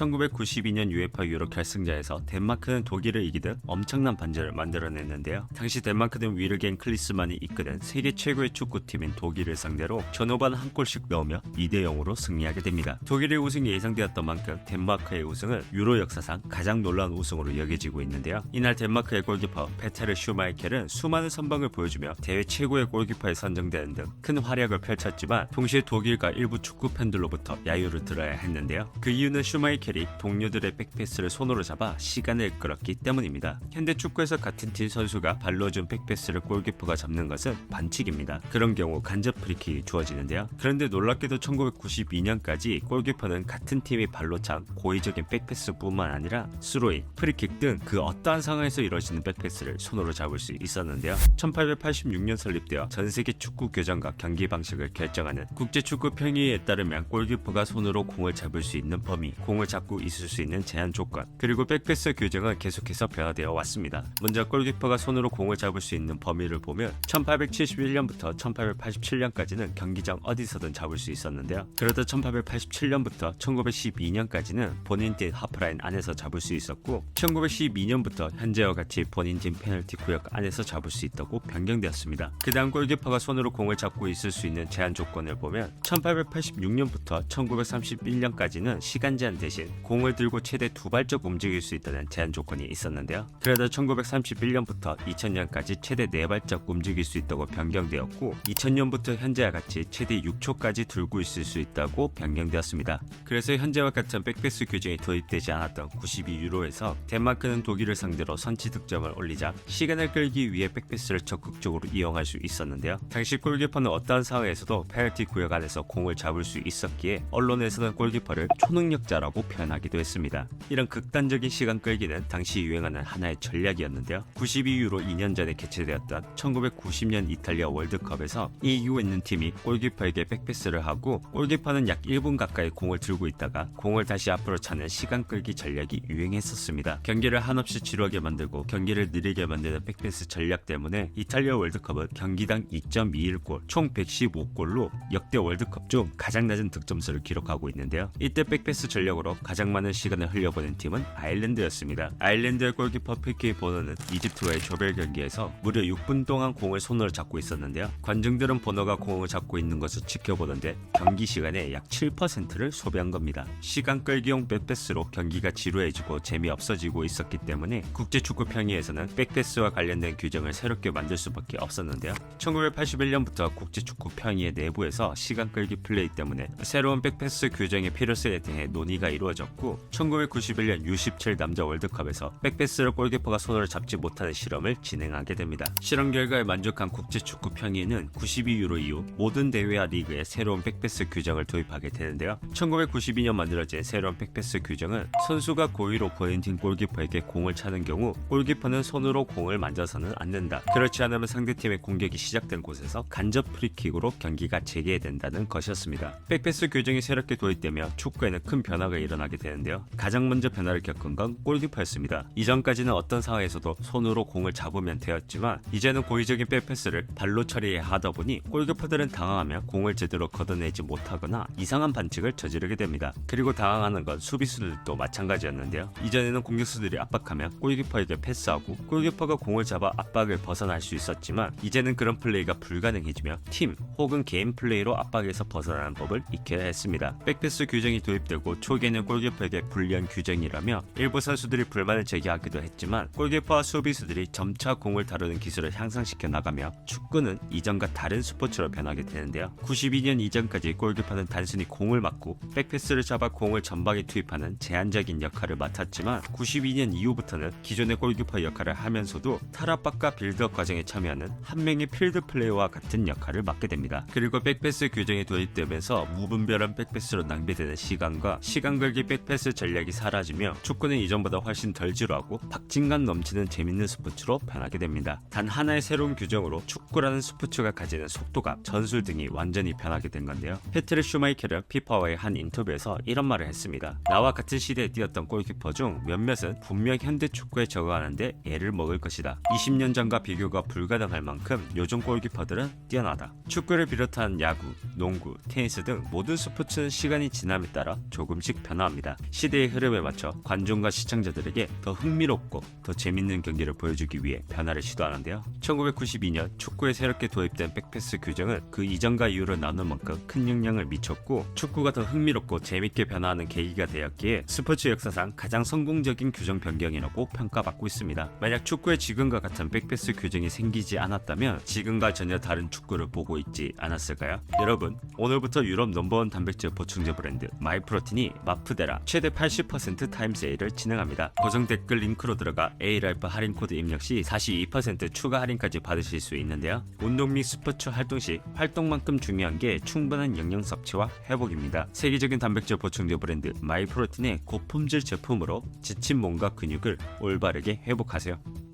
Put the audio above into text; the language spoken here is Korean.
1992년 UEFA 유로 결승자에서 덴마크는 독일을 이기듯 엄청난 반전을 만들어냈는데요. 당시 덴마크는 위르겐 클리스만이 이끄는 세계 최고의 축구팀인 독일을 상대로 전후반 한 골씩 넣으며 2대0으로 승리하게 됩니다. 독일의 우승이 예상되었던 만큼 덴마크의 우승은 유로 역사상 가장 놀라운 우승으로 여겨지고 있는데요. 이날 덴마크의 골키퍼 페테르 슈마이켈은 수많은 선방을 보여주며 대회 최고의 골키퍼에 선정되는 등 큰 활약을 펼쳤지만 동시에 독일과 일부 축구 팬들로부터 야유를 들어야 했는데요. 그 이유는 슈마이켈이 동료들의 백패스를 손으로 잡아 시간을 끌었기 때문입니다. 현대 축구에서 같은 팀 선수가 발로 준 백패스를 골키퍼가 잡는 것은 반칙입니다. 그런 경우 간접 프리킥이 주어지는데요. 그런데 놀랍게도 1992년까지 골키퍼는 같은 팀이 발로 찬 고의적인 백패스뿐만 아니라 스로인, 프리킥 등 그 어떠한 상황에서 이루어지는 백패스를 손으로 잡을 수 있었는데요. 1886년 설립되어 전 세계 축구 규정과 경기 방식을 결정하는 국제축구 평의회에 따르면 골키퍼가 손으로 공을 잡을 수 있는 범위, 공을 잡고 있을 수 있는 제한 조건, 그리고 백패스 규정은 계속해서 변화되어 왔습니다. 먼저 골키퍼가 손으로 공을 잡을 수 있는 범위를 보면 1871년부터 1887년까지는 경기장 어디서든 잡을 수 있었는데요. 그러다 1887년부터 1912년까지는 본인 팀 하프라인 안에서 잡을 수 있었고 1912년부터 현재와 같이 본인 팀 페널티 구역 안에서 잡을 수 있다고 변경되었습니다. 그 다음 골키퍼가 손으로 공을 잡고 있을 수 있는 제한 조건을 보면 1886년부터 1931년까지는 시간 제한 대신 공을 들고 최대 2발짝 움직일 수 있다는 제한 조건이 있었는데요. 그러다 1931년부터 2000년까지 최대 4발짝 움직일 수 있다고 변경되었고 2000년부터 현재와 같이 최대 6초까지 들고 있을 수 있다고 변경되었습니다. 그래서 현재와 같은 백패스 규정이 도입되지 않았던 92유로에서 덴마크는 독일을 상대로 선취 득점을 올리자 시간을 끌기 위해 백패스를 적극적으로 이용할 수 있었는데요. 당시 골키퍼는 어떠한 상황에서도 페널티 구역 안에서 공을 잡을 수 있었기에 언론에서는 골키퍼를 초능력자라고 표현하기도 했습니다. 이런 극단적인 시간 끌기는 당시 유행하는 하나의 전략이었는데요. 92유로 2년 전에 개최되었던 1990년 이탈리아 월드컵에서 이기고 있는 팀이 골키퍼에게 백패스를 하고 골키퍼는 약 1분 가까이 공을 들고 있다가 공을 다시 앞으로 차는 시간 끌기 전략이 유행했었습니다. 경기를 한없이 지루하게 만들고 경기를 느리게 만드는 백패스 전략 때문에 이탈리아 월드컵은 경기당 2.21골, 총 115골로 역대 월드컵 중 가장 낮은 득점수를 기록하고 있는데요. 이때 백패스 전략으로 가장 많은 시간을 흘려보낸 팀은 아일랜드였습니다. 아일랜드의 골키퍼 PK 보너는 이집트와의 조별 경기에서 무려 6분 동안 공을 손으로 잡고 있었는데요. 관중들은 보너가 공을 잡고 있는 것을 지켜보는데 경기 시간의 약 7%를 소비한 겁니다. 시간 끌기용 백패스로 경기가 지루해지고 재미없어지고 있었기 때문에 국제축구 평의에서는 백패스와 관련된 규정을 새롭게 만들 수밖에 없었는데요. 1981년부터 국제축구 평의회 내부에서 시간 끌기 플레이 때문에 새로운 백패스 규정의 필요성에 대해 논의가 이루어졌고 1991년 U17 남자 월드컵에서 백패스를 골키퍼가 손으로 잡지 못하는 실험을 진행하게 됩니다. 실험 결과에 만족한 국제축구 평의회는 92유로 이후 모든 대회와 리그에 새로운 백패스 규정을 도입하게 되는데요. 1992년 만들어진 새로운 백패스 규정은 선수가 고의로 본인 팀 골키퍼에게 공을 차는 경우 골키퍼는 손으로 공을 만져서는 않는다. 그렇지 않으면 상대팀의 공격이 시작된 곳에서 간접 프리킥으로 경기가 재개된다는 것이었습니다. 백패스 규정이 새롭게 도입되며 축구에는 큰 변화가 일어나게 되는데요. 가장 먼저 변화를 겪은 건 골키퍼였습니다. 이전까지는 어떤 상황에서도 손으로 공을 잡으면 되었지만 이제는 고의적인 백패스를 발로 처리해야 하다 보니 골키퍼들은 당황하며 공을 제대로 걷어내지 못하거나 이상한 반칙을 저지르게 됩니다. 그리고 당황하는 건 수비수들도 마찬가지였는데요. 이전에는 공격수들이 압박하며 골키퍼에게 패스하고 골키퍼가 공을 잡아 압박을 벗어날 수 있었지만 이제는 그런 플레이가 불가능해지며 팀 혹은 개인 플레이로 압박에서 벗어나는 법을 익혀야 했습니다. 백패스 규정이 도입되고 초기에는 골키퍼에게 불리한 규정이라며 일부 선수들이 불만을 제기하기도 했지만 골키퍼와 수비수들이 점차 공을 다루는 기술을 향상시켜 나가며 축구는 이전과 다른 스포츠로 변하게 되는데요. 92년 이전까지 골키퍼는 단순히 공을 막고 백패스를 잡아 공을 전방에 투입하는 제한적인 역할을 맡았지만 92년 이후부터는 기존의 골키퍼 역할을 하면서도 탈압박과 빌드업 과정에 참여하는 한 명의 필드 플레이어와 같은 역할을 맡게 됩니다. 그리고 백패스 규정이 도입되면서 무분별한 백패스로 낭비되는 시간과 시간 걸기 백패스 전략이 사라지며 축구는 이전보다 훨씬 덜 지루하고 박진감 넘치는 재밌는 스포츠로 변하게 됩니다. 단 하나의 새로운 규정으로 축구라는 스포츠가 가지는 속도감, 전술 등이 완전히 변하게 된 건데요. 페트르 슈마이켈은 피파와의 한 인터뷰에서 이런 말을 했습니다. 나와 같은 시대에 뛰었던 골키퍼 중 몇몇은 분명 현대 축구에 적응하는데 애를 먹을 것이다. 20년 전과 비교가 불가능할 만큼 요즘 골키퍼들은 뛰어나다. 축구를 비롯한 야구, 농구, 테니스 등 모든 스포츠는 시간이 지남에 따라 조금씩 변화합니다. 변화합니다. 시대의 흐름에 맞춰 관중과 시청자들에게 더 흥미롭고 더 재밌는 경기를 보여주기 위해 변화를 시도하는데요. 1992년 축구에 새롭게 도입된 백패스 규정은 그 이전과 이후를 나눌 만큼 큰 영향을 미쳤고 축구가 더 흥미롭고 재밌게 변화하는 계기가 되었기에 스포츠 역사상 가장 성공적인 규정 변경이라고 평가받고 있습니다. 만약 축구에 지금과 같은 백패스 규정이 생기지 않았다면 지금과 전혀 다른 축구를 보고 있지 않았을까요? 여러분, 오늘부터 유럽 넘버원 단백질 보충제 브랜드 마이프로틴이 마프데라 최대 80% 타임 세일을 진행합니다. 고정 댓글 링크로 들어가 A라이프 할인 코드 입력 시 42% 추가 할인까지 받으실 수 있는데요. 운동 및 스포츠 활동 시 활동만큼 중요한 게 충분한 영양 섭취와 회복입니다. 세계적인 단백질 보충제 브랜드 마이프로틴의 고품질 제품으로 지친 몸과 근육을 올바르게 회복하세요.